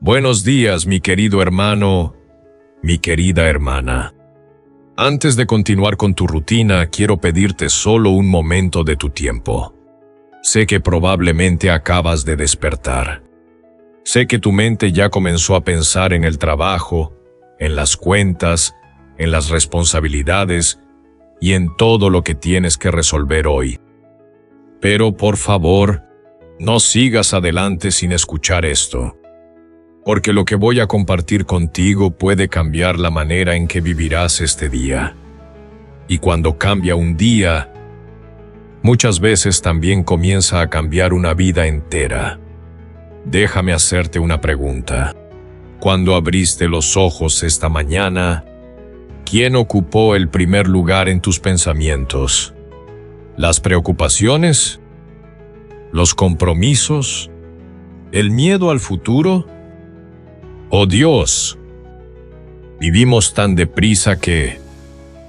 Buenos días, mi querido hermano, mi querida hermana. Antes de continuar con tu rutina, quiero pedirte solo un momento de tu tiempo. Sé que probablemente acabas de despertar. Sé que tu mente ya comenzó a pensar en el trabajo, en las cuentas, en las responsabilidades y en todo lo que tienes que resolver hoy. Pero por favor, no sigas adelante sin escuchar esto, porque lo que voy a compartir contigo puede cambiar la manera en que vivirás este día. Y cuando cambia un día, muchas veces también comienza a cambiar una vida entera. Déjame hacerte una pregunta. Cuando abriste los ojos esta mañana, ¿quién ocupó el primer lugar en tus pensamientos? ¿Las preocupaciones? ¿Los compromisos? ¿El miedo al futuro? ¡Oh Dios! Vivimos tan deprisa que,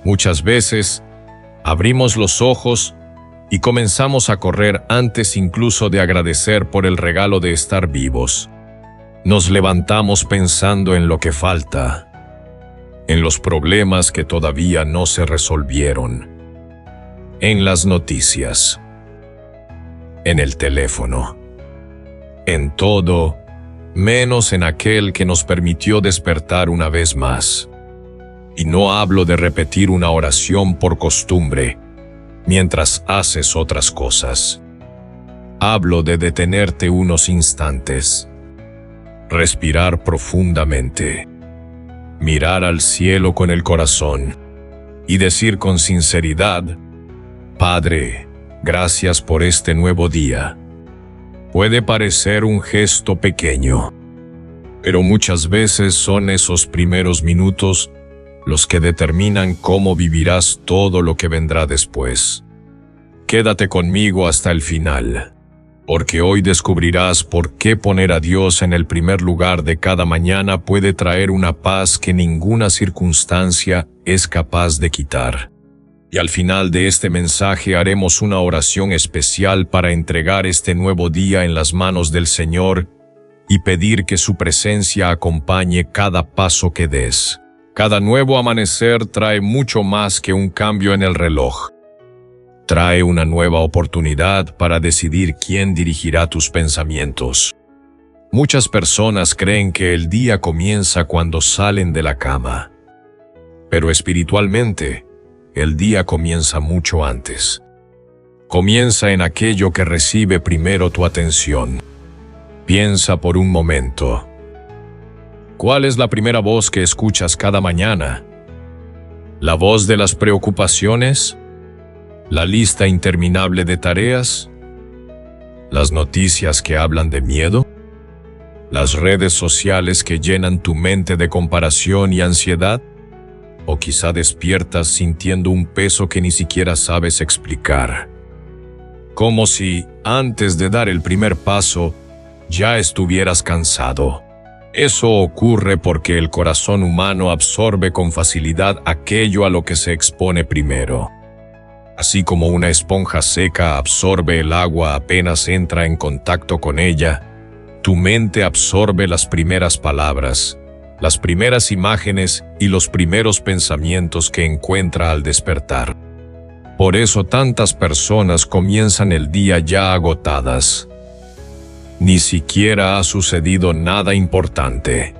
muchas veces, abrimos los ojos y comenzamos a correr antes incluso de agradecer por el regalo de estar vivos. Nos levantamos pensando en lo que falta, en los problemas que todavía no se resolvieron, en las noticias, en el teléfono, en todo, menos en aquel que nos permitió despertar una vez más. Y no hablo de repetir una oración por costumbre, mientras haces otras cosas. Hablo de detenerte unos instantes, respirar profundamente, mirar al cielo con el corazón y decir con sinceridad: Padre, gracias por este nuevo día. Puede parecer un gesto pequeño, pero muchas veces son esos primeros minutos los que determinan cómo vivirás todo lo que vendrá después. Quédate conmigo hasta el final, porque hoy descubrirás por qué poner a Dios en el primer lugar de cada mañana puede traer una paz que ninguna circunstancia es capaz de quitar. Y al final de este mensaje haremos una oración especial para entregar este nuevo día en las manos del Señor y pedir que su presencia acompañe cada paso que des. Cada nuevo amanecer trae mucho más que un cambio en el reloj. Trae una nueva oportunidad para decidir quién dirigirá tus pensamientos. Muchas personas creen que el día comienza cuando salen de la cama, pero espiritualmente, el día comienza mucho antes. Comienza en aquello que recibe primero tu atención. Piensa por un momento. ¿Cuál es la primera voz que escuchas cada mañana? ¿La voz de las preocupaciones? ¿La lista interminable de tareas? ¿Las noticias que hablan de miedo? ¿Las redes sociales que llenan tu mente de comparación y ansiedad? ¿O quizá despiertas sintiendo un peso que ni siquiera sabes explicar? Como si, antes de dar el primer paso, ya estuvieras cansado. Eso ocurre porque el corazón humano absorbe con facilidad aquello a lo que se expone primero. Así como una esponja seca absorbe el agua apenas entra en contacto con ella, tu mente absorbe las primeras palabras, las primeras imágenes y los primeros pensamientos que encuentra al despertar. Por eso tantas personas comienzan el día ya agotadas. Ni siquiera ha sucedido nada importante,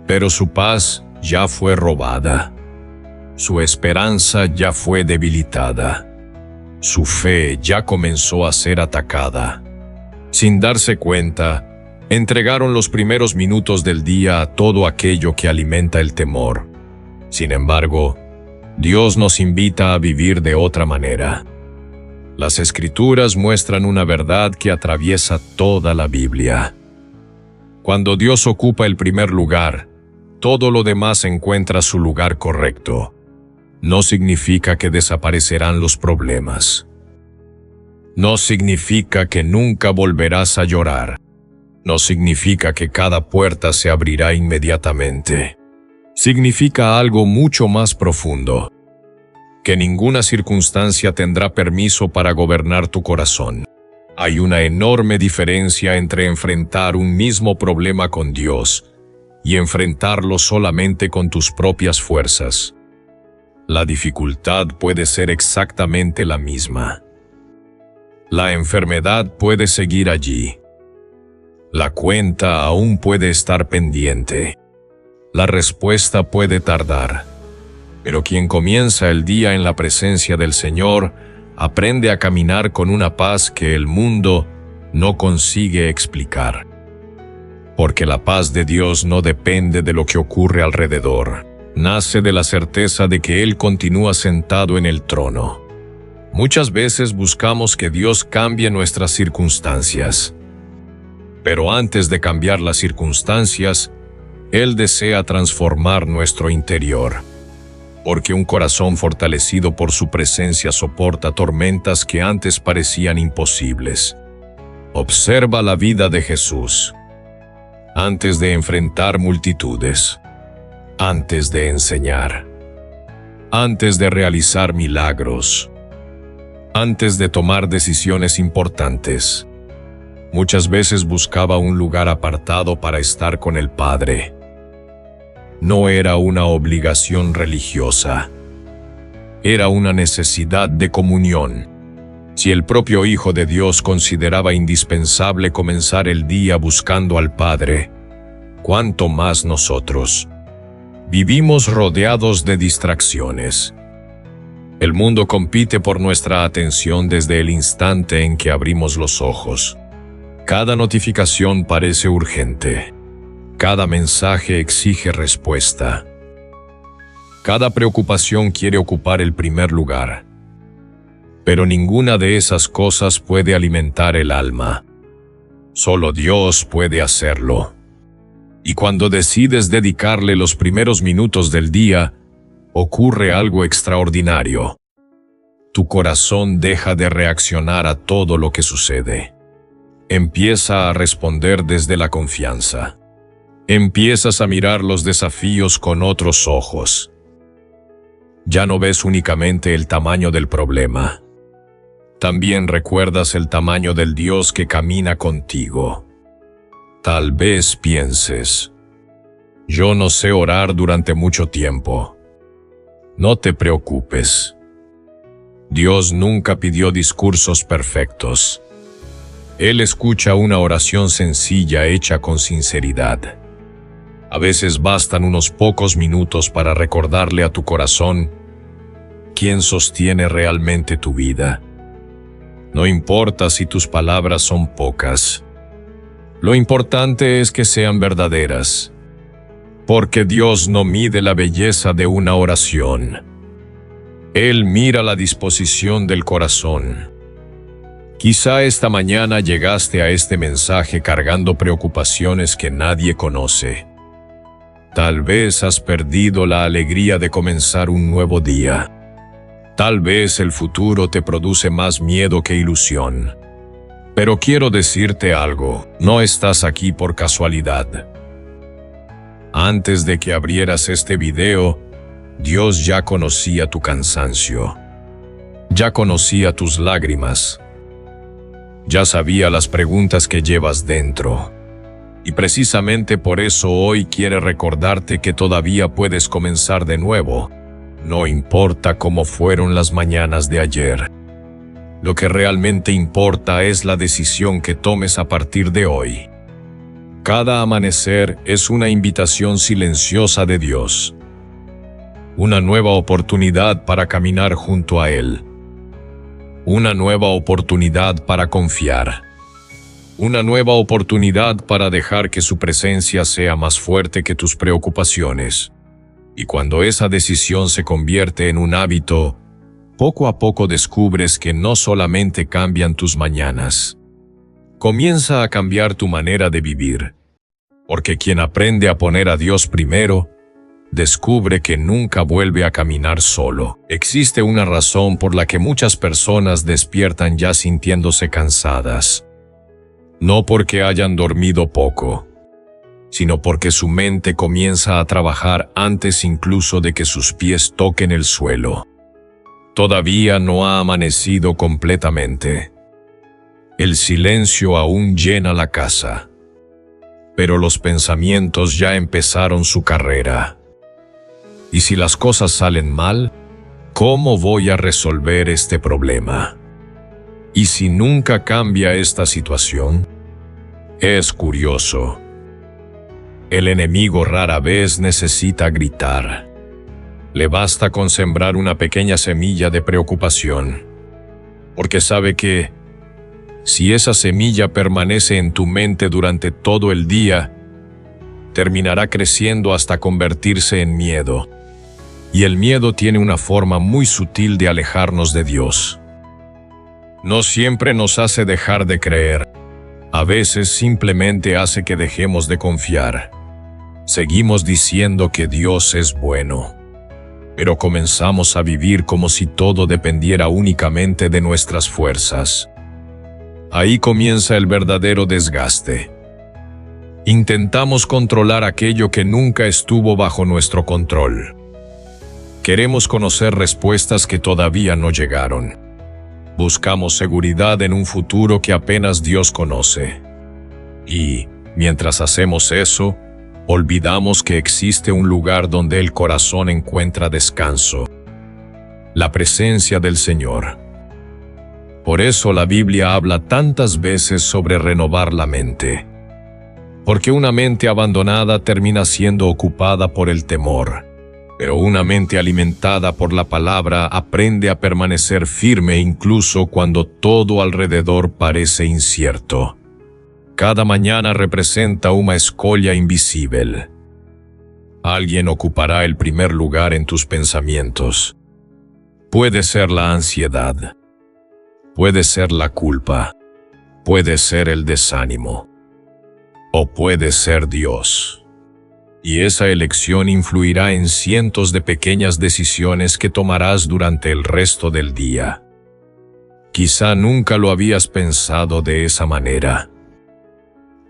pero su paz ya fue robada. Su esperanza ya fue debilitada. Su fe ya comenzó a ser atacada. Sin darse cuenta, entregaron los primeros minutos del día a todo aquello que alimenta el temor. Sin embargo, Dios nos invita a vivir de otra manera. Las Escrituras muestran una verdad que atraviesa toda la Biblia. Cuando Dios ocupa el primer lugar, todo lo demás encuentra su lugar correcto. No significa que desaparecerán los problemas. No significa que nunca volverás a llorar. No significa que cada puerta se abrirá inmediatamente. Significa algo mucho más profundo. Que ninguna circunstancia tendrá permiso para gobernar tu corazón. Hay una enorme diferencia entre enfrentar un mismo problema con Dios y enfrentarlo solamente con tus propias fuerzas. La dificultad puede ser exactamente la misma. La enfermedad puede seguir allí. La cuenta aún puede estar pendiente. La respuesta puede tardar. Pero quien comienza el día en la presencia del Señor aprende a caminar con una paz que el mundo no consigue explicar. Porque la paz de Dios no depende de lo que ocurre alrededor. Nace de la certeza de que Él continúa sentado en el trono. Muchas veces buscamos que Dios cambie nuestras circunstancias. Pero antes de cambiar las circunstancias, Él desea transformar nuestro interior. Porque un corazón fortalecido por su presencia soporta tormentas que antes parecían imposibles. Observa la vida de Jesús. Antes de enfrentar multitudes, antes de enseñar, antes de realizar milagros, antes de tomar decisiones importantes, muchas veces buscaba un lugar apartado para estar con el Padre. No era una obligación religiosa. Era una necesidad de comunión. Si el propio Hijo de Dios consideraba indispensable comenzar el día buscando al Padre, ¿cuánto más nosotros? Vivimos rodeados de distracciones. El mundo compite por nuestra atención desde el instante en que abrimos los ojos. Cada notificación parece urgente. Cada mensaje exige respuesta. Cada preocupación quiere ocupar el primer lugar. Pero ninguna de esas cosas puede alimentar el alma. Solo Dios puede hacerlo. Y cuando decides dedicarle los primeros minutos del día, ocurre algo extraordinario. Tu corazón deja de reaccionar a todo lo que sucede. Empieza a responder desde la confianza. Empiezas a mirar los desafíos con otros ojos. Ya no ves únicamente el tamaño del problema. También recuerdas el tamaño del Dios que camina contigo. Tal vez pienses: yo no sé orar durante mucho tiempo. No te preocupes. Dios nunca pidió discursos perfectos. Él escucha una oración sencilla hecha con sinceridad. A veces bastan unos pocos minutos para recordarle a tu corazón quién sostiene realmente tu vida. No importa si tus palabras son pocas. Lo importante es que sean verdaderas. Porque Dios no mide la belleza de una oración. Él mira la disposición del corazón. Quizá esta mañana llegaste a este mensaje cargando preocupaciones que nadie conoce. Tal vez has perdido la alegría de comenzar un nuevo día. Tal vez el futuro te produce más miedo que ilusión. Pero quiero decirte algo, no estás aquí por casualidad. Antes de que abrieras este video, Dios ya conocía tu cansancio. Ya conocía tus lágrimas. Ya sabía las preguntas que llevas dentro. Y precisamente por eso hoy quiere recordarte que todavía puedes comenzar de nuevo. No importa cómo fueron las mañanas de ayer. Lo que realmente importa es la decisión que tomes a partir de hoy. Cada amanecer es una invitación silenciosa de Dios. Una nueva oportunidad para caminar junto a Él. Una nueva oportunidad para confiar. Una nueva oportunidad para dejar que su presencia sea más fuerte que tus preocupaciones. Y cuando esa decisión se convierte en un hábito, poco a poco descubres que no solamente cambian tus mañanas. Comienza a cambiar tu manera de vivir. Porque quien aprende a poner a Dios primero, descubre que nunca vuelve a caminar solo. Existe una razón por la que muchas personas despiertan ya sintiéndose cansadas. No porque hayan dormido poco, sino porque su mente comienza a trabajar antes incluso de que sus pies toquen el suelo. Todavía no ha amanecido completamente. El silencio aún llena la casa, pero los pensamientos ya empezaron su carrera. ¿Y si las cosas salen mal? ¿Cómo voy a resolver este problema? ¿Y si nunca cambia esta situación? Es curioso. El enemigo rara vez necesita gritar. Le basta con sembrar una pequeña semilla de preocupación, porque sabe que, si esa semilla permanece en tu mente durante todo el día, terminará creciendo hasta convertirse en miedo. Y el miedo tiene una forma muy sutil de alejarnos de Dios. No siempre nos hace dejar de creer. A veces simplemente hace que dejemos de confiar. Seguimos diciendo que Dios es bueno, pero comenzamos a vivir como si todo dependiera únicamente de nuestras fuerzas. Ahí comienza el verdadero desgaste. Intentamos controlar aquello que nunca estuvo bajo nuestro control. Queremos conocer respuestas que todavía no llegaron. Buscamos seguridad en un futuro que apenas Dios conoce. Y, mientras hacemos eso, olvidamos que existe un lugar donde el corazón encuentra descanso: la presencia del Señor. Por eso la Biblia habla tantas veces sobre renovar la mente. Porque una mente abandonada termina siendo ocupada por el temor, pero una mente alimentada por la palabra aprende a permanecer firme incluso cuando todo alrededor parece incierto. Cada mañana representa una escolla invisible. Alguien ocupará el primer lugar en tus pensamientos. Puede ser la ansiedad. Puede ser la culpa. Puede ser el desánimo. O puede ser Dios. Y esa elección influirá en cientos de pequeñas decisiones que tomarás durante el resto del día. Quizá nunca lo habías pensado de esa manera.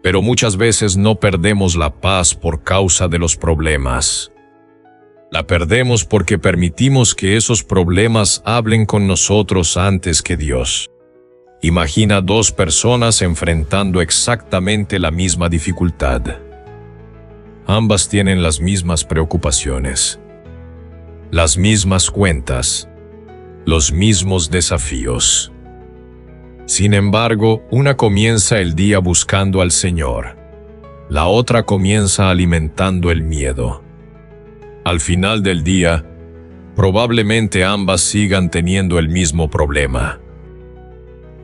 Pero muchas veces no perdemos la paz por causa de los problemas. La perdemos porque permitimos que esos problemas hablen con nosotros antes que Dios. Imagina dos personas enfrentando exactamente la misma dificultad. Ambas tienen las mismas preocupaciones, las mismas cuentas, los mismos desafíos. Sin embargo, una comienza el día buscando al Señor. La otra comienza alimentando el miedo. Al final del día, probablemente ambas sigan teniendo el mismo problema,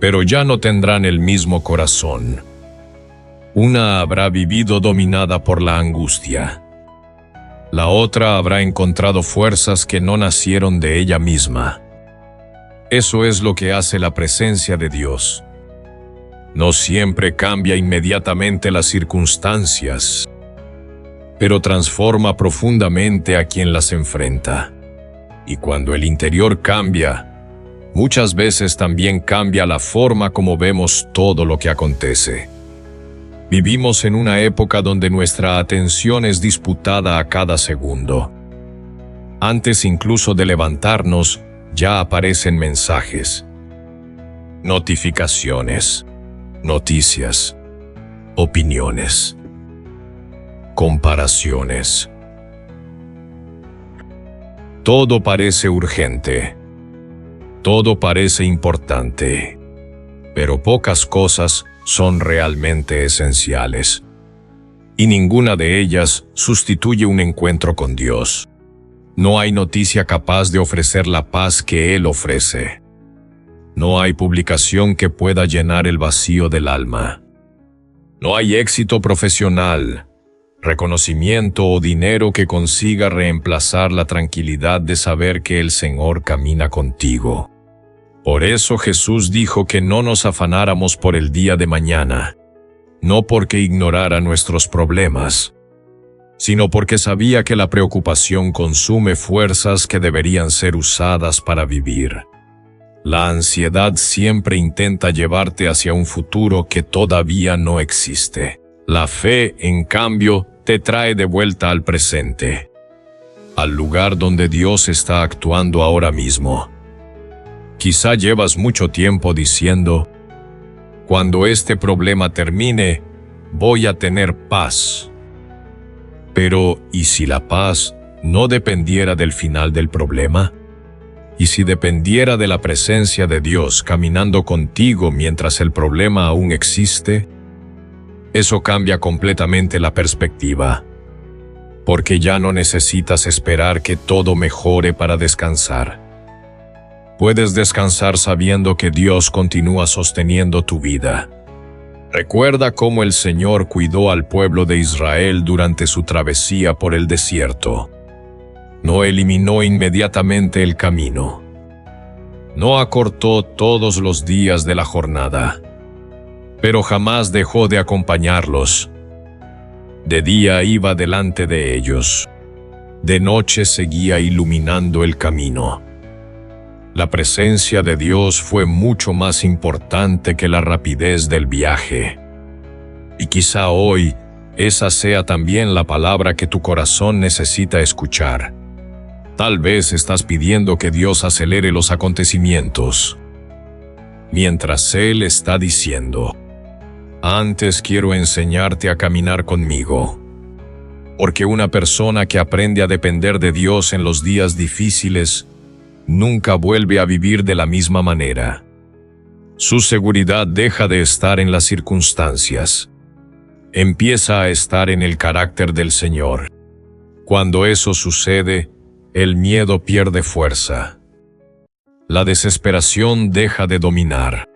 pero ya no tendrán el mismo corazón. Una habrá vivido dominada por la angustia. La otra habrá encontrado fuerzas que no nacieron de ella misma. Eso es lo que hace la presencia de Dios. No siempre cambia inmediatamente las circunstancias, pero transforma profundamente a quien las enfrenta. Y cuando el interior cambia, muchas veces también cambia la forma como vemos todo lo que acontece. Vivimos en una época donde nuestra atención es disputada a cada segundo. Antes incluso de levantarnos, ya aparecen mensajes, notificaciones, noticias, opiniones, comparaciones. Todo parece urgente. Todo parece importante. Pero pocas cosas son realmente esenciales. Y ninguna de ellas sustituye un encuentro con Dios. No hay noticia capaz de ofrecer la paz que Él ofrece. No hay publicación que pueda llenar el vacío del alma. No hay éxito profesional, reconocimiento o dinero que consiga reemplazar la tranquilidad de saber que el Señor camina contigo. Por eso Jesús dijo que no nos afanáramos por el día de mañana, no porque ignorara nuestros problemas, sino porque sabía que la preocupación consume fuerzas que deberían ser usadas para vivir. La ansiedad siempre intenta llevarte hacia un futuro que todavía no existe. La fe, en cambio, te trae de vuelta al presente, al lugar donde Dios está actuando ahora mismo. Quizá llevas mucho tiempo diciendo, Cuando este problema termine, voy a tener paz. Pero, ¿y si la paz no dependiera del final del problema? ¿Y si dependiera de la presencia de Dios caminando contigo mientras el problema aún existe? Eso cambia completamente la perspectiva, porque ya no necesitas esperar que todo mejore para descansar. Puedes descansar sabiendo que Dios continúa sosteniendo tu vida. Recuerda cómo el Señor cuidó al pueblo de Israel durante su travesía por el desierto. No eliminó inmediatamente el camino. No acortó todos los días de la jornada, pero jamás dejó de acompañarlos. De día iba delante de ellos. De noche seguía iluminando el camino. La presencia de Dios fue mucho más importante que la rapidez del viaje. Y quizá hoy, esa sea también la palabra que tu corazón necesita escuchar. Tal vez estás pidiendo que Dios acelere los acontecimientos, mientras Él está diciendo: antes quiero enseñarte a caminar conmigo. Porque una persona que aprende a depender de Dios en los días difíciles nunca vuelve a vivir de la misma manera. Su seguridad deja de estar en las circunstancias. Empieza a estar en el carácter del Señor. Cuando eso sucede, el miedo pierde fuerza. La desesperación deja de dominar.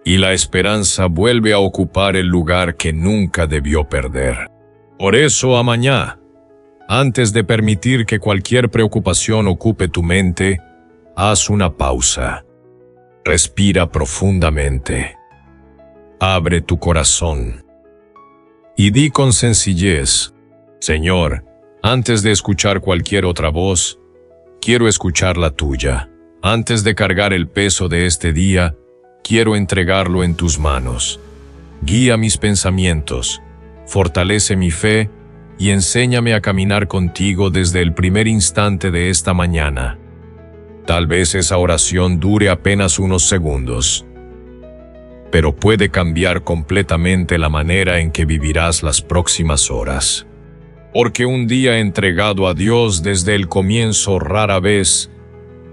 Y la esperanza vuelve a ocupar el lugar que nunca debió perder. Por eso, mañana, antes de permitir que cualquier preocupación ocupe tu mente, haz una pausa. Respira profundamente. Abre tu corazón. Y di con sencillez: Señor, antes de escuchar cualquier otra voz, quiero escuchar la tuya. Antes de cargar el peso de este día, quiero entregarlo en tus manos. Guía mis pensamientos, fortalece mi fe y enséñame a caminar contigo desde el primer instante de esta mañana. Tal vez esa oración dure apenas unos segundos, pero puede cambiar completamente la manera en que vivirás las próximas horas. Porque un día entregado a Dios desde el comienzo rara vez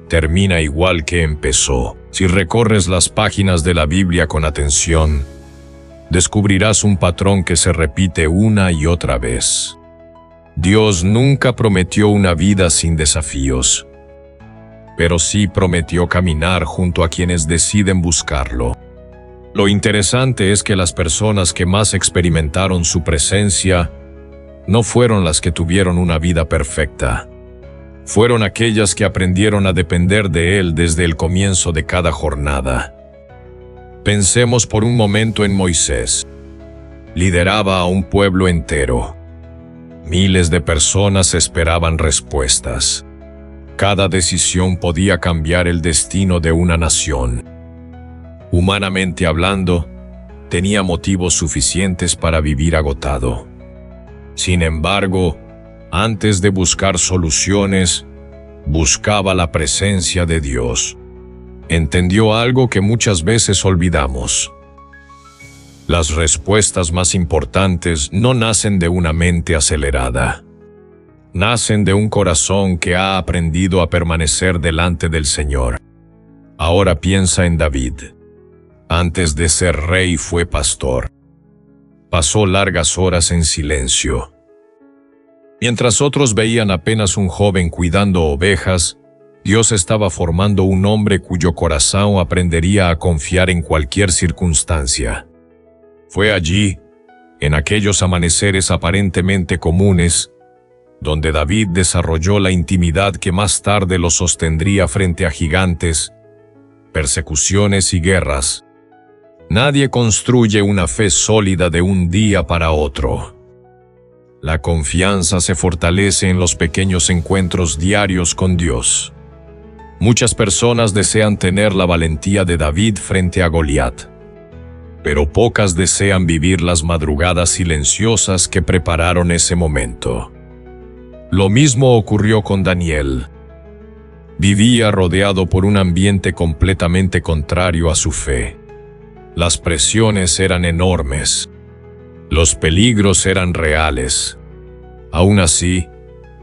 termina igual que empezó. Si recorres las páginas de la Biblia con atención, descubrirás un patrón que se repite una y otra vez. Dios nunca prometió una vida sin desafíos, pero sí prometió caminar junto a quienes deciden buscarlo. Lo interesante es que las personas que más experimentaron su presencia no fueron las que tuvieron una vida perfecta. Fueron aquellas que aprendieron a depender de Él desde el comienzo de cada jornada. Pensemos por un momento en Moisés. Lideraba a un pueblo entero. Miles de personas esperaban respuestas. Cada decisión podía cambiar el destino de una nación. Humanamente hablando, tenía motivos suficientes para vivir agotado. Sin embargo, antes de buscar soluciones, buscaba la presencia de Dios. Entendió algo que muchas veces olvidamos. Las respuestas más importantes no nacen de una mente acelerada. Nacen de un corazón que ha aprendido a permanecer delante del Señor. Ahora piensa en David. Antes de ser rey fue pastor. Pasó largas horas en silencio. Mientras otros veían apenas un joven cuidando ovejas, Dios estaba formando un hombre cuyo corazón aprendería a confiar en cualquier circunstancia. Fue allí, en aquellos amaneceres aparentemente comunes, donde David desarrolló la intimidad que más tarde lo sostendría frente a gigantes, persecuciones y guerras. Nadie construye una fe sólida de un día para otro. La confianza se fortalece en los pequeños encuentros diarios con Dios. Muchas personas desean tener la valentía de David frente a Goliat, pero pocas desean vivir las madrugadas silenciosas que prepararon ese momento. Lo mismo ocurrió con Daniel. Vivía rodeado por un ambiente completamente contrario a su fe. Las presiones eran enormes. Los peligros eran reales. Aún así,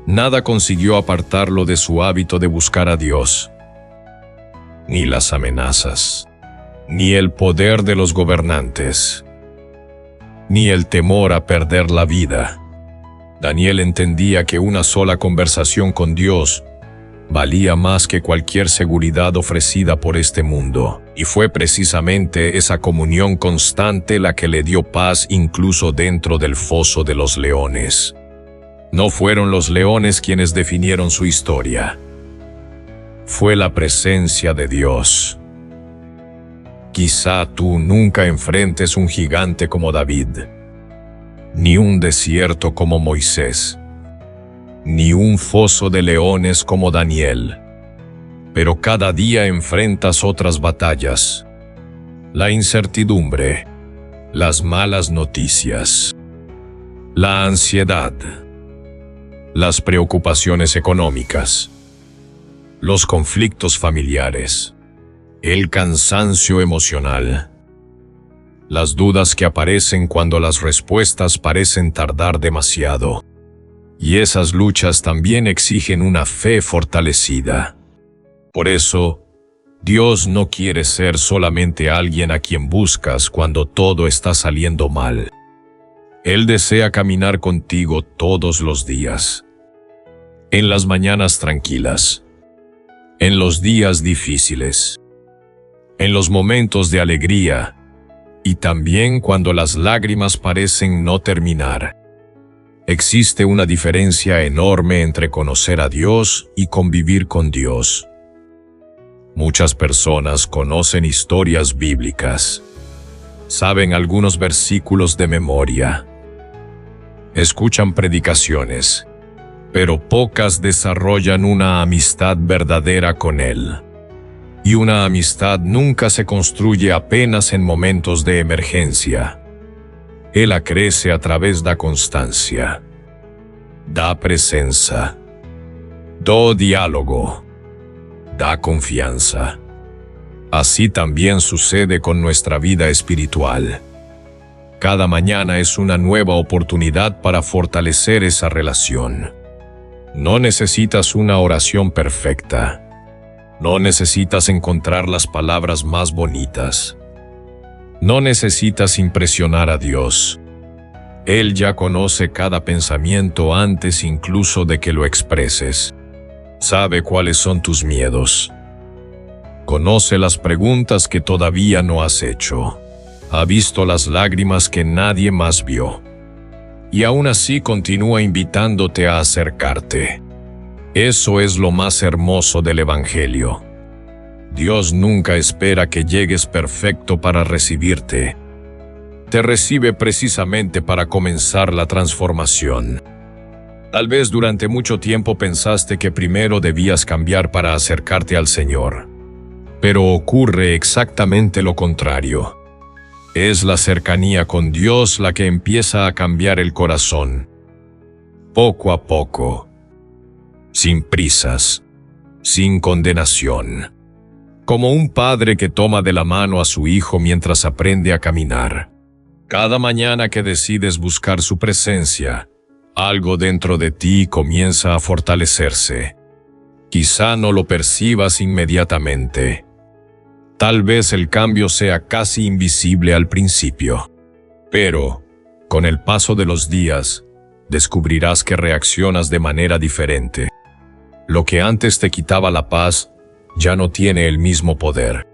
nada consiguió apartarlo de su hábito de buscar a Dios. Ni las amenazas, ni el poder de los gobernantes, ni el temor a perder la vida. Daniel entendía que una sola conversación con Dios valía más que cualquier seguridad ofrecida por este mundo, y fue precisamente esa comunión constante la que le dio paz incluso dentro del foso de los leones. No fueron los leones quienes definieron su historia. Fue la presencia de Dios. Quizá tú nunca enfrentes un gigante como David, ni un desierto como Moisés, ni un foso de leones como Daniel. Pero cada día enfrentas otras batallas: la incertidumbre, las malas noticias, la ansiedad, las preocupaciones económicas, los conflictos familiares, el cansancio emocional, las dudas que aparecen cuando las respuestas parecen tardar demasiado. Y esas luchas también exigen una fe fortalecida. Por eso, Dios no quiere ser solamente alguien a quien buscas cuando todo está saliendo mal. Él desea caminar contigo todos los días. En las mañanas tranquilas, en los días difíciles, en los momentos de alegría, y también cuando las lágrimas parecen no terminar. Existe una diferencia enorme entre conocer a Dios y convivir con Dios. Muchas personas conocen historias bíblicas, saben algunos versículos de memoria, escuchan predicaciones, pero pocas desarrollan una amistad verdadera con Él. Y una amistad nunca se construye apenas en momentos de emergencia. Él crece a través da constancia, da presença, do diálogo, da confianza. Así también sucede con nuestra vida espiritual. Cada mañana es una nueva oportunidad para fortalecer esa relación. No necesitas una oración perfecta. No necesitas encontrar las palabras más bonitas. No necesitas impresionar a Dios. Él ya conoce cada pensamiento antes incluso de que lo expreses. Sabe cuáles son tus miedos. Conoce las preguntas que todavía no has hecho. Ha visto las lágrimas que nadie más vio. Y aún así continúa invitándote a acercarte. Eso es lo más hermoso del Evangelio. Dios nunca espera que llegues perfecto para recibirte. Te recibe precisamente para comenzar la transformación. Tal vez durante mucho tiempo pensaste que primero debías cambiar para acercarte al Señor. Pero ocurre exactamente lo contrario. Es la cercanía con Dios la que empieza a cambiar el corazón. Poco a poco. Sin prisas, sin condenación. Como un padre que toma de la mano a su hijo mientras aprende a caminar. Cada mañana que decides buscar su presencia, algo dentro de ti comienza a fortalecerse. Quizá no lo percibas inmediatamente. Tal vez el cambio sea casi invisible al principio. Pero, con el paso de los días, descubrirás que reaccionas de manera diferente. Lo que antes te quitaba la paz, ya no tiene el mismo poder.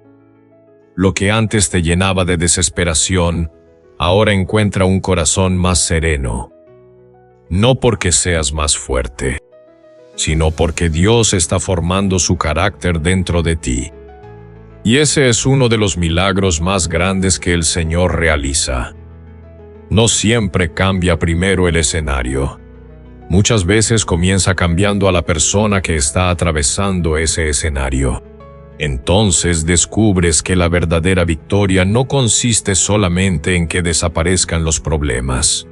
Lo que antes te llenaba de desesperación, ahora encuentra un corazón más sereno. No porque seas más fuerte, sino porque Dios está formando su carácter dentro de ti. Y ese es uno de los milagros más grandes que el Señor realiza. No siempre cambia primero el escenario. Muchas veces comienza cambiando a la persona que está atravesando ese escenario. Entonces descubres que la verdadera victoria no consiste solamente en que desaparezcan los problemas.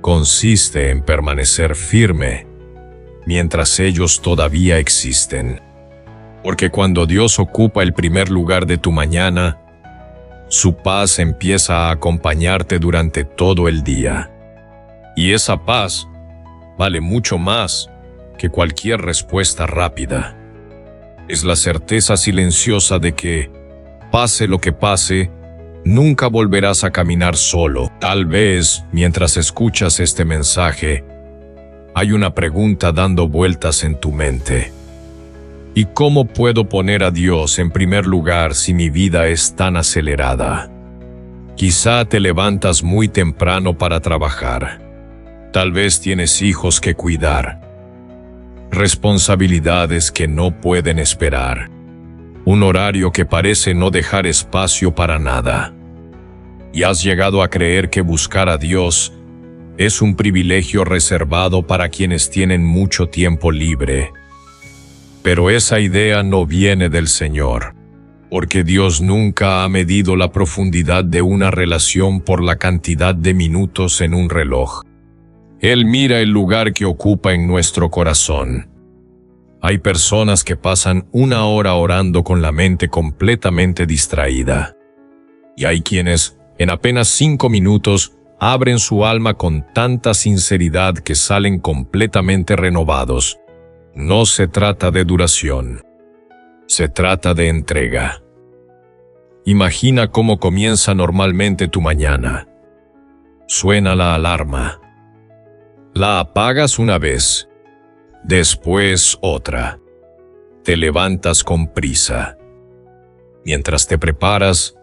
Consiste en permanecer firme mientras ellos todavía existen. Porque cuando Dios ocupa el primer lugar de tu mañana, Su paz empieza a acompañarte durante todo el día. Y esa paz vale mucho más que cualquier respuesta rápida. Es la certeza silenciosa de que, pase lo que pase, nunca volverás a caminar solo. Tal vez, mientras escuchas este mensaje, hay una pregunta dando vueltas en tu mente. ¿Y cómo puedo poner a Dios en primer lugar si mi vida es tan acelerada? Quizá te levantas muy temprano para trabajar. Tal vez tienes hijos que cuidar. Responsabilidades que no pueden esperar. Un horario que parece no dejar espacio para nada. Y has llegado a creer que buscar a Dios es un privilegio reservado para quienes tienen mucho tiempo libre. Pero esa idea no viene del Señor, porque Dios nunca ha medido la profundidad de una relación por la cantidad de minutos en un reloj. Él mira el lugar que ocupa en nuestro corazón. Hay personas que pasan 1 hora orando con la mente completamente distraída. Y hay quienes, en apenas 5 minutos, abren su alma con tanta sinceridad que salen completamente renovados. No se trata de duración. Se trata de entrega. Imagina cómo comienza normalmente tu mañana. Suena la alarma. La apagas una vez, después otra. Te levantas con prisa. Mientras te preparas,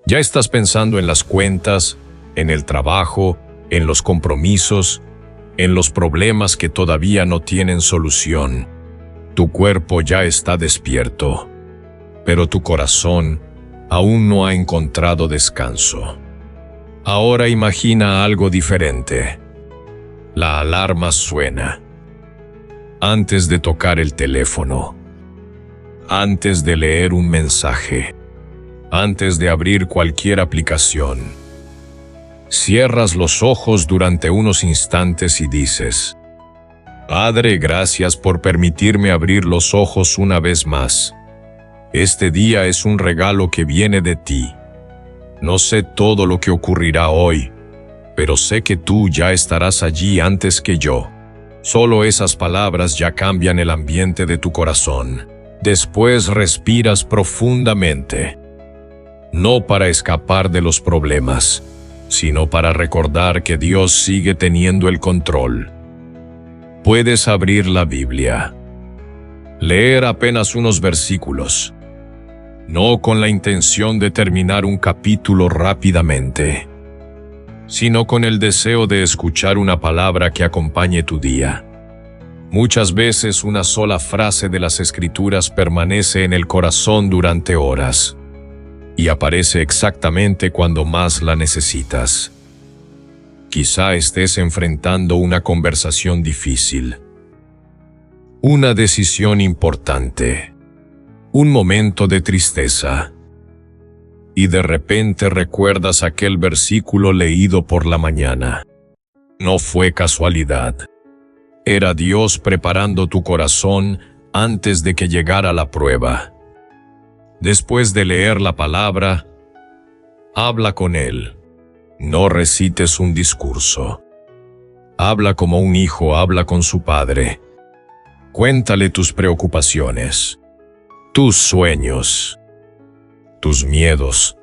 ya estás pensando en las cuentas, en el trabajo, en los compromisos, en los problemas que todavía no tienen solución. Tu cuerpo ya está despierto, pero tu corazón aún no ha encontrado descanso. Ahora imagina algo diferente. La alarma suena. Antes de tocar el teléfono. Antes de leer un mensaje. Antes de abrir cualquier aplicación. Cierras los ojos durante unos instantes y dices: Padre, gracias por permitirme abrir los ojos una vez más. Este día es un regalo que viene de ti. No sé todo lo que ocurrirá hoy, pero sé que tú ya estarás allí antes que yo. Solo esas palabras ya cambian el ambiente de tu corazón. Después respiras profundamente. No para escapar de los problemas, sino para recordar que Dios sigue teniendo el control. Puedes abrir la Biblia. Leer apenas unos versículos. No con la intención de terminar un capítulo rápidamente, sino con el deseo de escuchar una palabra que acompañe tu día. Muchas veces una sola frase de las Escrituras permanece en el corazón durante horas y aparece exactamente cuando más la necesitas. Quizá estés enfrentando una conversación difícil, una decisión importante, un momento de tristeza, y de repente recuerdas aquel versículo leído por la mañana. No fue casualidad. Era Dios preparando tu corazón antes de que llegara la prueba. Después de leer la palabra, habla con Él. No recites un discurso. Habla como un hijo habla con su padre. Cuéntale tus preocupaciones, tus sueños, tus miedos,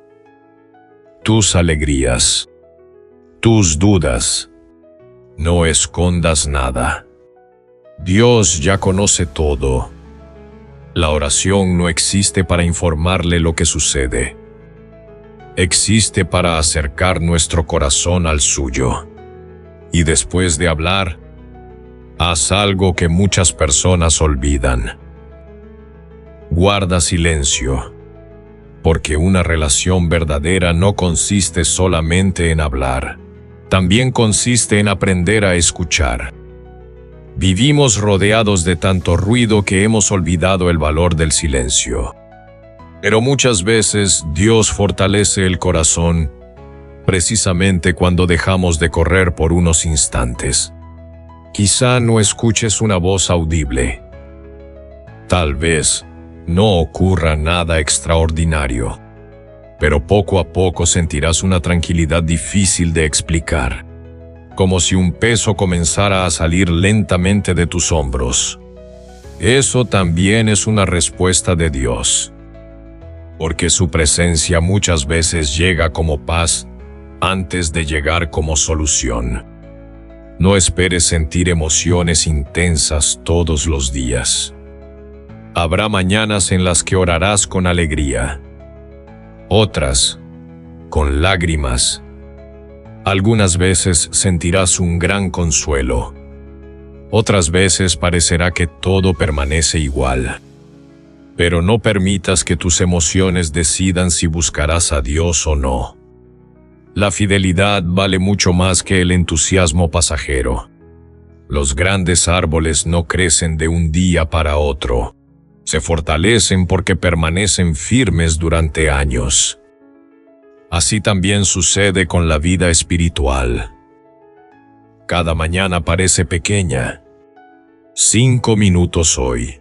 tus alegrías, tus dudas. No escondas nada. Dios ya conoce todo. La oración no existe para informarle lo que sucede. Existe para acercar nuestro corazón al suyo. Y después de hablar, haz algo que muchas personas olvidan. Guarda silencio, porque una relación verdadera no consiste solamente en hablar. También consiste en aprender a escuchar. Vivimos rodeados de tanto ruido que hemos olvidado el valor del silencio. Pero muchas veces Dios fortalece el corazón precisamente cuando dejamos de correr por unos instantes. Quizá no escuches una voz audible. Tal vez no ocurra nada extraordinario. pero poco a poco sentirás una tranquilidad difícil de explicar, como si un peso comenzara a salir lentamente de tus hombros. Eso también es una respuesta de Dios, porque su presencia muchas veces llega como paz antes de llegar como solución. No esperes sentir emociones intensas todos los días. Habrá mañanas en las que orarás con alegría, otras con lágrimas. Algunas veces sentirás un gran consuelo, otras veces parecerá que todo permanece igual. Pero no permitas que tus emociones decidan si buscarás a Dios o no. La fidelidad vale mucho más que el entusiasmo pasajero. Los grandes árboles no crecen de un día para otro. Se fortalecen porque permanecen firmes durante años. Así también sucede con la vida espiritual. Cada mañana parece pequeña. 5 minutos hoy.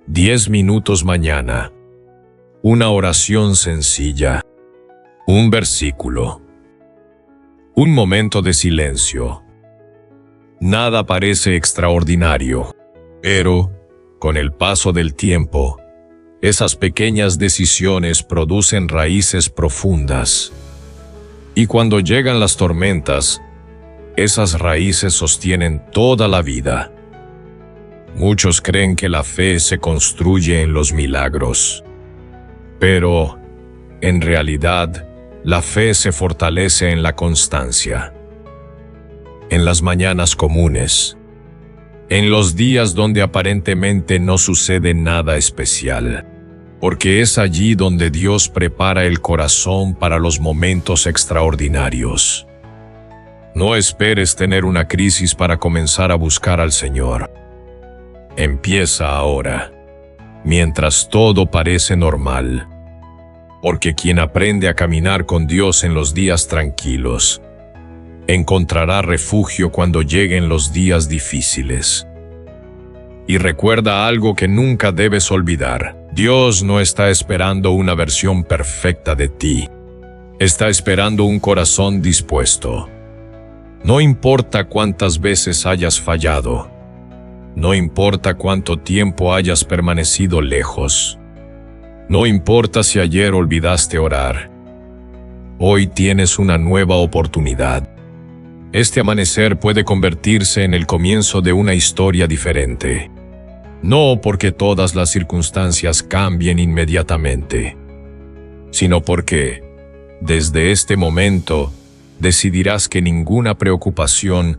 10 minutos mañana. Una oración sencilla. Un versículo. Un momento de silencio. Nada parece extraordinario, pero, con el paso del tiempo, esas pequeñas decisiones producen raíces profundas. Y cuando llegan las tormentas, esas raíces sostienen toda la vida. Muchos creen que la fe se construye en los milagros, pero, en realidad, la fe se fortalece en la constancia. En las mañanas comunes, en los días donde aparentemente no sucede nada especial, porque es allí donde Dios prepara el corazón para los momentos extraordinarios. No esperes tener una crisis para comenzar a buscar al Señor. Empieza ahora, mientras todo parece normal, porque quien aprende a caminar con Dios en los días tranquilos, encontrará refugio cuando lleguen los días difíciles. Y recuerda algo que nunca debes olvidar: Dios no está esperando una versión perfecta de ti. Está esperando un corazón dispuesto. No importa cuántas veces hayas fallado. No importa cuánto tiempo hayas permanecido lejos. No importa si ayer olvidaste orar. Hoy tienes una nueva oportunidad. Este amanecer puede convertirse en el comienzo de una historia diferente. No porque todas las circunstancias cambien inmediatamente, sino porque, desde este momento, decidirás que ninguna preocupación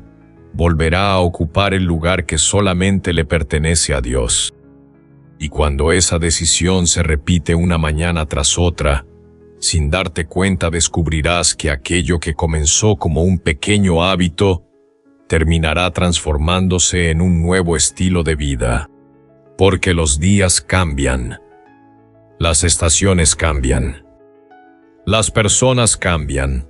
volverá a ocupar el lugar que solamente le pertenece a Dios. Y cuando esa decisión se repite una mañana tras otra, sin darte cuenta descubrirás que aquello que comenzó como un pequeño hábito terminará transformándose en un nuevo estilo de vida. Porque los días cambian, las estaciones cambian, las personas cambian,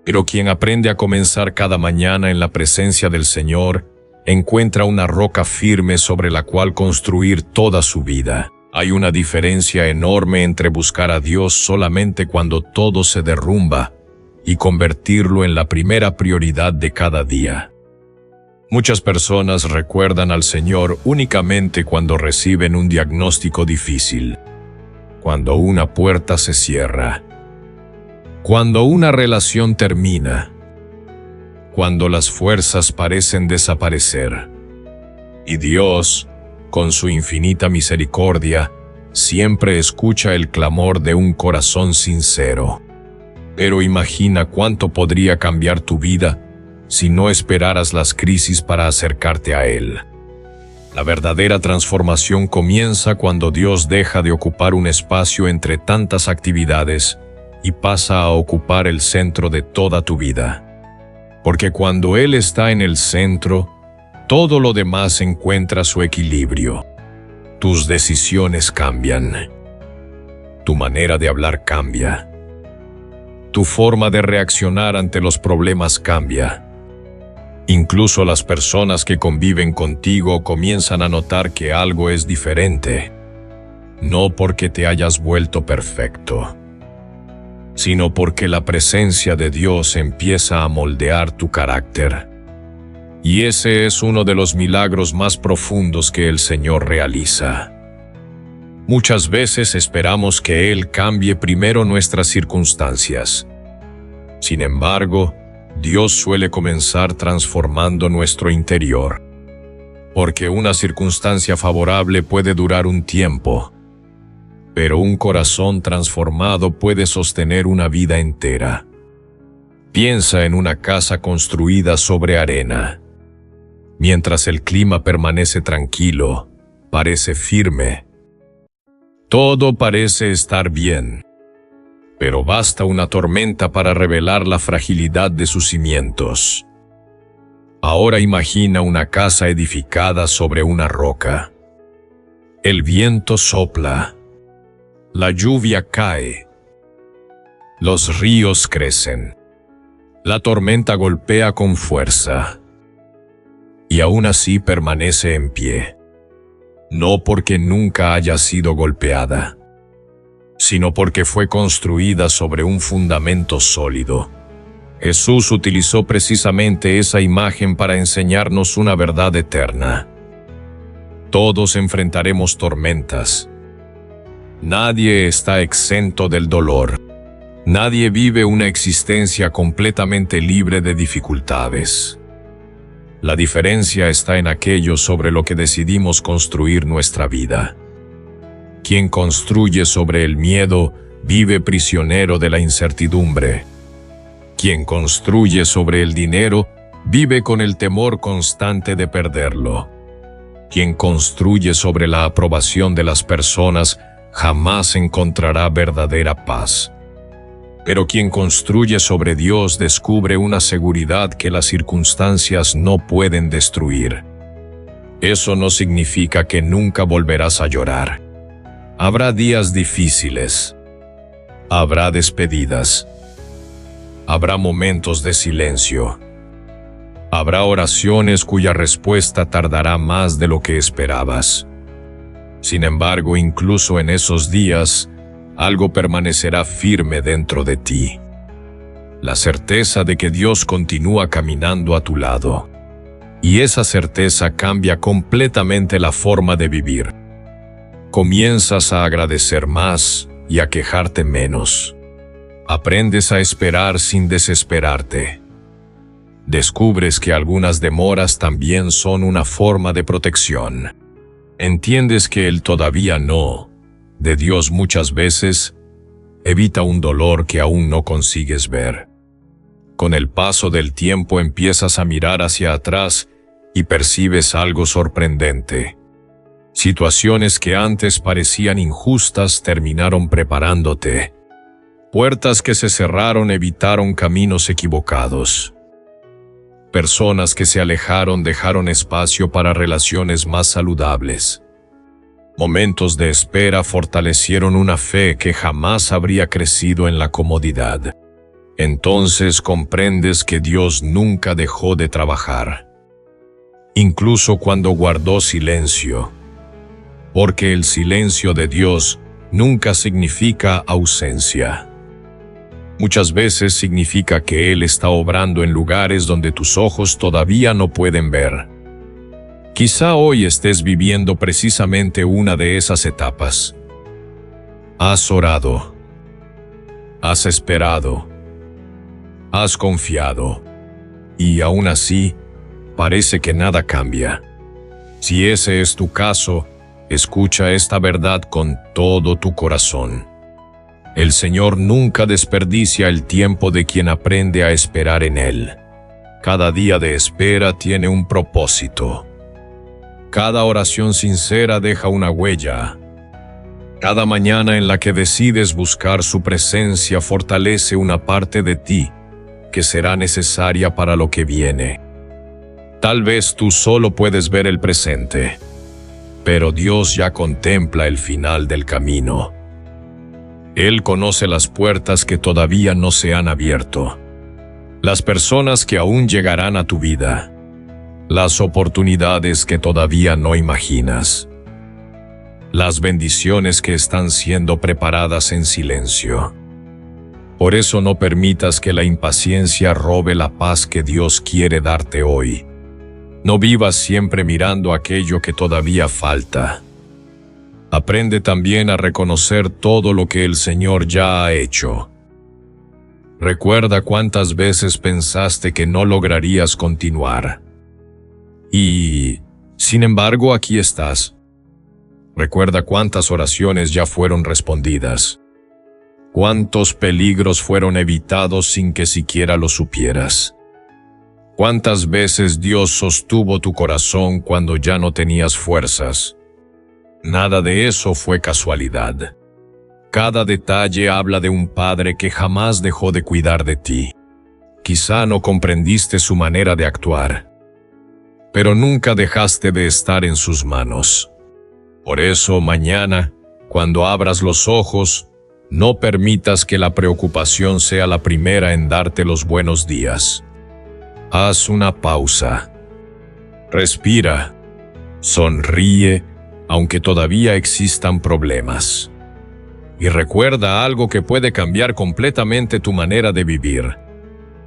pero quien aprende a comenzar cada mañana en la presencia del Señor encuentra una roca firme sobre la cual construir toda su vida. Hay una diferencia enorme entre buscar a Dios solamente cuando todo se derrumba y convertirlo en la primera prioridad de cada día. Muchas personas recuerdan al Señor únicamente cuando reciben un diagnóstico difícil, cuando una puerta se cierra, cuando una relación termina, cuando las fuerzas parecen desaparecer. Y Dios, con su infinita misericordia, siempre escucha el clamor de un corazón sincero. Pero imagina cuánto podría cambiar tu vida si no esperaras las crisis para acercarte a Él. La verdadera transformación comienza cuando Dios deja de ocupar un espacio entre tantas actividades y pasa a ocupar el centro de toda tu vida. Porque cuando Él está en el centro, todo lo demás encuentra su equilibrio. Tus decisiones cambian. Tu manera de hablar cambia. Tu forma de reaccionar ante los problemas cambia. Incluso las personas que conviven contigo comienzan a notar que algo es diferente. No porque te hayas vuelto perfecto, sino porque la presencia de Dios empieza a moldear tu carácter. Y ese es uno de los milagros más profundos que el Señor realiza. Muchas veces esperamos que Él cambie primero nuestras circunstancias. Sin embargo, Dios suele comenzar transformando nuestro interior. Porque una circunstancia favorable puede durar un tiempo, pero un corazón transformado puede sostener una vida entera. Piensa en una casa construida sobre arena. Mientras el clima permanece tranquilo, parece firme. Todo parece estar bien, pero basta una tormenta para revelar la fragilidad de sus cimientos. Ahora imagina una casa edificada sobre una roca. El viento sopla. La lluvia cae. Los ríos crecen. La tormenta golpea con fuerza. Y aún así permanece en pie. No porque nunca haya sido golpeada, sino porque fue construida sobre un fundamento sólido. Jesús utilizó precisamente esa imagen para enseñarnos una verdad eterna. Todos enfrentaremos tormentas. Nadie está exento del dolor. Nadie vive una existencia completamente libre de dificultades. La diferencia está en aquello sobre lo que decidimos construir nuestra vida. Quien construye sobre el miedo vive prisionero de la incertidumbre. Quien construye sobre el dinero vive con el temor constante de perderlo. Quien construye sobre la aprobación de las personas jamás encontrará verdadera paz. Pero quien construye sobre Dios descubre una seguridad que las circunstancias no pueden destruir. Eso no significa que nunca volverás a llorar. Habrá días difíciles. Habrá despedidas. Habrá momentos de silencio. Habrá oraciones cuya respuesta tardará más de lo que esperabas. Sin embargo, incluso en esos días, algo permanecerá firme dentro de ti. La certeza de que Dios continúa caminando a tu lado. Y esa certeza cambia completamente la forma de vivir. Comienzas a agradecer más y a quejarte menos. Aprendes a esperar sin desesperarte. Descubres que algunas demoras también son una forma de protección. Entiendes que el todavía no de Dios muchas veces evita un dolor que aún no consigues ver. Con el paso del tiempo empiezas a mirar hacia atrás y percibes algo sorprendente. Situaciones que antes parecían injustas terminaron preparándote. Puertas que se cerraron evitaron caminos equivocados. Personas que se alejaron dejaron espacio para relaciones más saludables. Momentos de espera fortalecieron una fe que jamás habría crecido en la comodidad. Entonces comprendes que Dios nunca dejó de trabajar, incluso cuando guardó silencio, porque el silencio de Dios nunca significa ausencia. Muchas veces significa que Él está obrando en lugares donde tus ojos todavía no pueden ver. Quizá hoy estés viviendo precisamente una de esas etapas. Has orado. Has esperado. Has confiado. Y aún así, parece que nada cambia. Si ese es tu caso, escucha esta verdad con todo tu corazón. El Señor nunca desperdicia el tiempo de quien aprende a esperar en Él. Cada día de espera tiene un propósito. Cada oración sincera deja una huella. Cada mañana en la que decides buscar su presencia fortalece una parte de ti que será necesaria para lo que viene. Tal vez tú solo puedes ver el presente, pero Dios ya contempla el final del camino. Él conoce las puertas que todavía no se han abierto, las personas que aún llegarán a tu vida, las oportunidades que todavía no imaginas, las bendiciones que están siendo preparadas en silencio. Por eso no permitas que la impaciencia robe la paz que Dios quiere darte hoy. No vivas siempre mirando aquello que todavía falta. Aprende también a reconocer todo lo que el Señor ya ha hecho. Recuerda cuántas veces pensaste que no lograrías continuar. Y, sin embargo, aquí estás. Recuerda cuántas oraciones ya fueron respondidas. Cuántos peligros fueron evitados sin que siquiera lo supieras. Cuántas veces Dios sostuvo tu corazón cuando ya no tenías fuerzas. Nada de eso fue casualidad. Cada detalle habla de un padre que jamás dejó de cuidar de ti. Quizá no comprendiste su manera de actuar, pero nunca dejaste de estar en sus manos. Por eso, mañana, cuando abras los ojos, no permitas que la preocupación sea la primera en darte los buenos días. Haz una pausa. Respira. Sonríe, aunque todavía existan problemas. Y recuerda algo que puede cambiar completamente tu manera de vivir.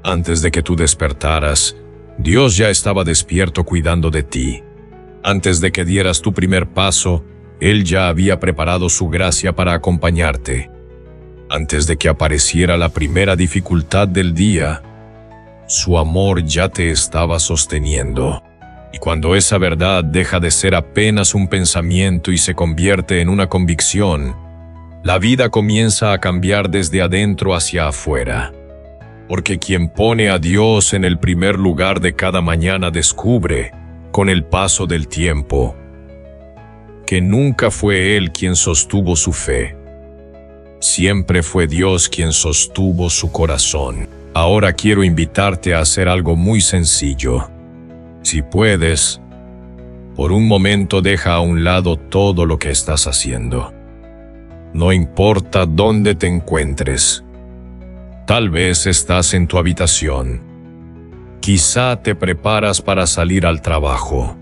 Antes de que tú despertaras, Dios ya estaba despierto cuidando de ti. Antes de que dieras tu primer paso, Él ya había preparado su gracia para acompañarte. Antes de que apareciera la primera dificultad del día, su amor ya te estaba sosteniendo. Y cuando esa verdad deja de ser apenas un pensamiento y se convierte en una convicción, la vida comienza a cambiar desde adentro hacia afuera. Porque quien pone a Dios en el primer lugar de cada mañana descubre, con el paso del tiempo, que nunca fue Él quien sostuvo su fe. Siempre fue Dios quien sostuvo su corazón. Ahora quiero invitarte a hacer algo muy sencillo. Si puedes, por un momento deja a un lado todo lo que estás haciendo. No importa dónde te encuentres. Tal vez estás en tu habitación. Quizá te preparas para salir al trabajo.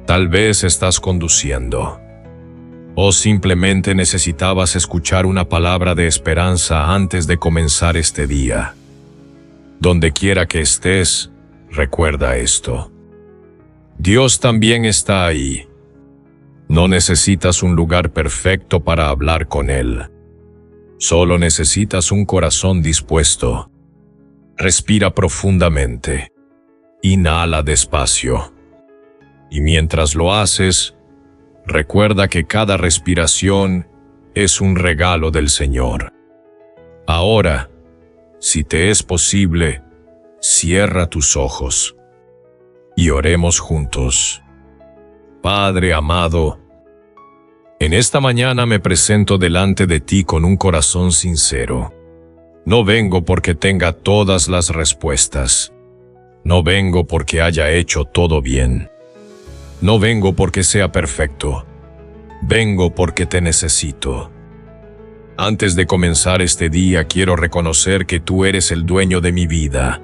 Tal vez estás conduciendo. O simplemente necesitabas escuchar una palabra de esperanza antes de comenzar este día. Donde quiera que estés, recuerda esto. Dios también está ahí. No necesitas un lugar perfecto para hablar con Él. Solo necesitas un corazón dispuesto. Respira profundamente. Inhala despacio. Y mientras lo haces, recuerda que cada respiración es un regalo del Señor. Ahora, si te es posible, cierra tus ojos y oremos juntos. Padre amado, en esta mañana me presento delante de ti con un corazón sincero. No vengo porque tenga todas las respuestas. No vengo porque haya hecho todo bien. No vengo porque sea perfecto. Vengo porque te necesito. Antes de comenzar este día quiero reconocer que tú eres el dueño de mi vida.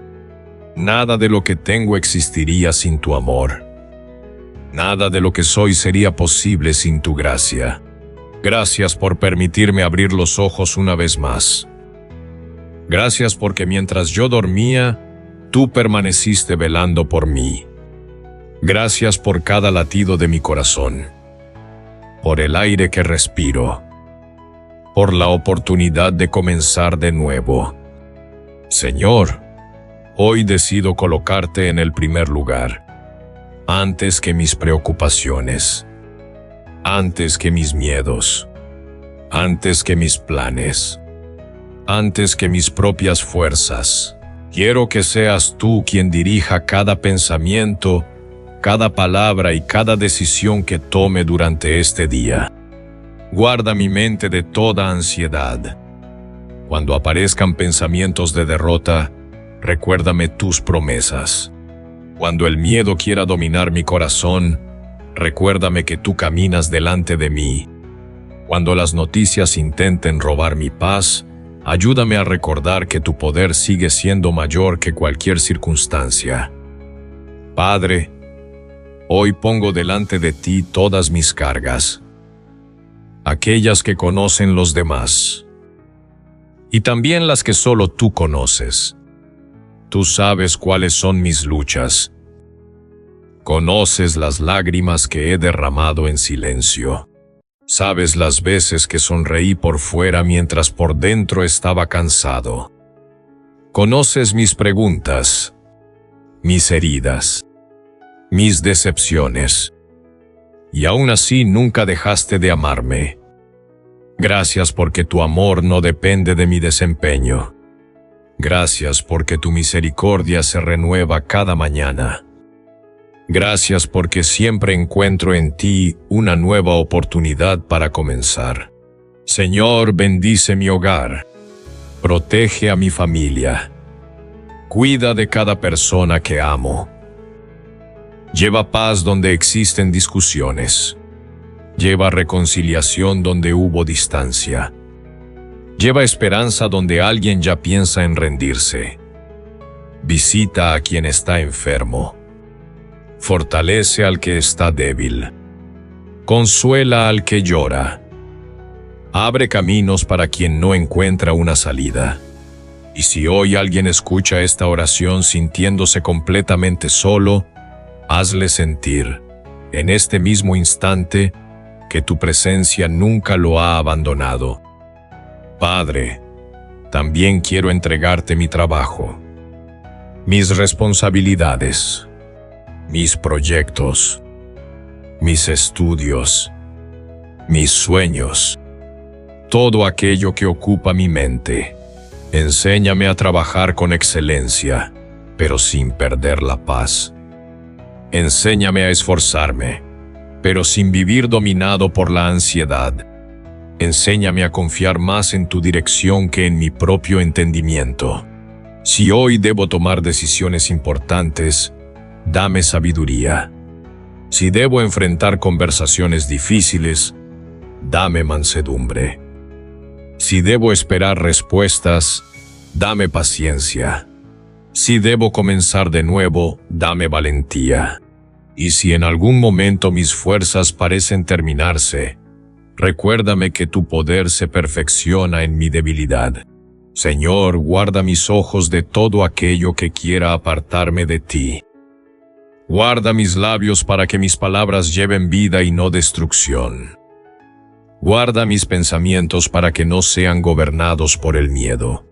Nada de lo que tengo existiría sin tu amor. Nada de lo que soy sería posible sin tu gracia. Gracias por permitirme abrir los ojos una vez más. Gracias porque mientras yo dormía, tú permaneciste velando por mí. Gracias por cada latido de mi corazón, por el aire que respiro, por la oportunidad de comenzar de nuevo. Señor, hoy decido colocarte en el primer lugar, antes que mis preocupaciones, antes que mis miedos, antes que mis planes, antes que mis propias fuerzas. Quiero que seas tú quien dirija cada pensamiento, cada palabra y cada decisión que tome durante este día. Guarda mi mente de toda ansiedad. Cuando aparezcan pensamientos de derrota, recuérdame tus promesas. Cuando el miedo quiera dominar mi corazón, recuérdame que tú caminas delante de mí. Cuando las noticias intenten robar mi paz, ayúdame a recordar que tu poder sigue siendo mayor que cualquier circunstancia. Padre, hoy pongo delante de ti todas mis cargas, aquellas que conocen los demás, y también las que solo tú conoces. Tú sabes cuáles son mis luchas. Conoces las lágrimas que he derramado en silencio. Sabes las veces que sonreí por fuera mientras por dentro estaba cansado. Conoces mis preguntas, mis heridas, mis decepciones. Y aún así nunca dejaste de amarme. Gracias porque tu amor no depende de mi desempeño. Gracias porque tu misericordia se renueva cada mañana. Gracias porque siempre encuentro en ti una nueva oportunidad para comenzar. Señor, bendice mi hogar. Protege a mi familia. Cuida de cada persona que amo. Lleva paz donde existen discusiones. Lleva reconciliación donde hubo distancia. Lleva esperanza donde alguien ya piensa en rendirse. Visita a quien está enfermo. Fortalece al que está débil. Consuela al que llora. Abre caminos para quien no encuentra una salida. Y si hoy alguien escucha esta oración sintiéndose completamente solo, hazle sentir, en este mismo instante, que tu presencia nunca lo ha abandonado. Padre, también quiero entregarte mi trabajo, mis responsabilidades, mis proyectos, mis estudios, mis sueños, todo aquello que ocupa mi mente. Enséñame a trabajar con excelencia, pero sin perder la paz. Enséñame a esforzarme, pero sin vivir dominado por la ansiedad. Enséñame a confiar más en tu dirección que en mi propio entendimiento. Si hoy debo tomar decisiones importantes, dame sabiduría. Si debo enfrentar conversaciones difíciles, dame mansedumbre. Si debo esperar respuestas, dame paciencia. Si debo comenzar de nuevo, dame valentía. Y si en algún momento mis fuerzas parecen terminarse, recuérdame que tu poder se perfecciona en mi debilidad. Señor, guarda mis ojos de todo aquello que quiera apartarme de ti. Guarda mis labios para que mis palabras lleven vida y no destrucción. Guarda mis pensamientos para que no sean gobernados por el miedo.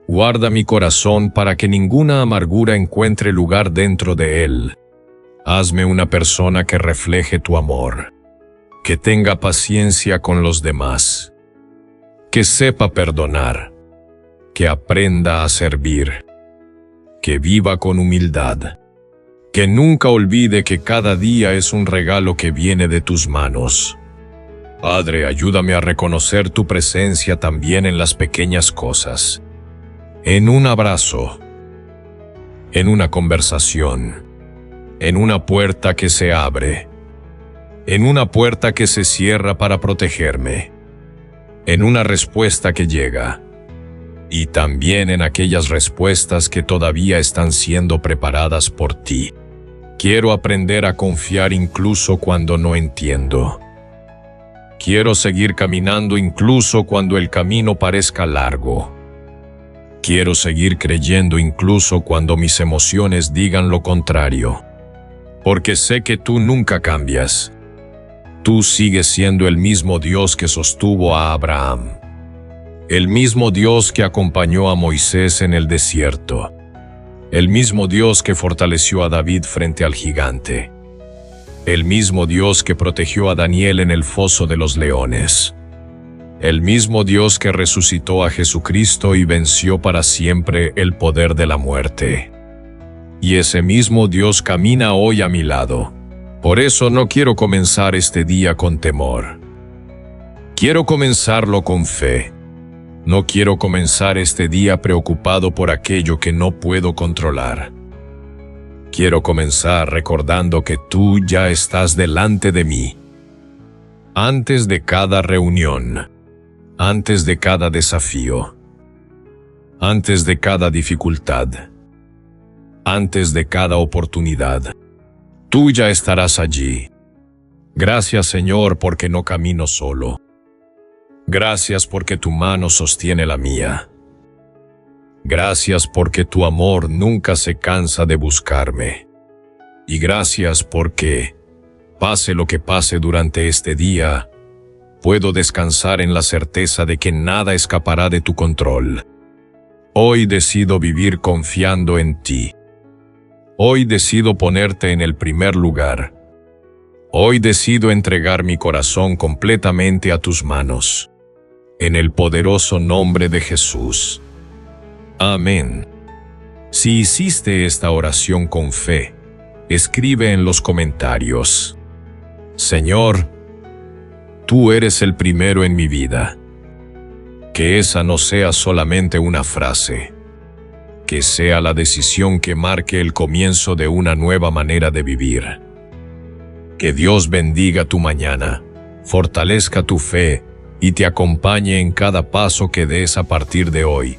Guarda mi corazón para que ninguna amargura encuentre lugar dentro de él. Hazme una persona que refleje tu amor, que tenga paciencia con los demás, que sepa perdonar, que aprenda a servir, que viva con humildad, que nunca olvide que cada día es un regalo que viene de tus manos. Padre, ayúdame a reconocer tu presencia también en las pequeñas cosas, en un abrazo, en una conversación, en una puerta que se abre, en una puerta que se cierra para protegerme, en una respuesta que llega, y también en aquellas respuestas que todavía están siendo preparadas por ti. Quiero aprender a confiar incluso cuando no entiendo. Quiero seguir caminando incluso cuando el camino parezca largo. Quiero seguir creyendo incluso cuando mis emociones digan lo contrario. Porque sé que tú nunca cambias. Tú sigues siendo el mismo Dios que sostuvo a Abraham. El mismo Dios que acompañó a Moisés en el desierto. El mismo Dios que fortaleció a David frente al gigante. El mismo Dios que protegió a Daniel en el foso de los leones. El mismo Dios que resucitó a Jesucristo y venció para siempre el poder de la muerte. Y ese mismo Dios camina hoy a mi lado. Por eso no quiero comenzar este día con temor. Quiero comenzarlo con fe. No quiero comenzar este día preocupado por aquello que no puedo controlar. Quiero comenzar recordando que tú ya estás delante de mí. Antes de cada reunión, antes de cada desafío, antes de cada dificultad, antes de cada oportunidad, tú ya estarás allí. Gracias, Señor, porque no camino solo. Gracias porque tu mano sostiene la mía. Gracias porque tu amor nunca se cansa de buscarme. Y gracias porque, pase lo que pase durante este día, puedo descansar en la certeza de que nada escapará de tu control. Hoy decido vivir confiando en ti. Hoy decido ponerte en el primer lugar. Hoy decido entregar mi corazón completamente a tus manos. En el poderoso nombre de Jesús. Amén. Si hiciste esta oración con fe, escribe en los comentarios: Señor, tú eres el primero en mi vida. Que esa no sea solamente una frase, que sea la decisión que marque el comienzo de una nueva manera de vivir. Que Dios bendiga tu mañana, fortalezca tu fe y te acompañe en cada paso que des a partir de hoy.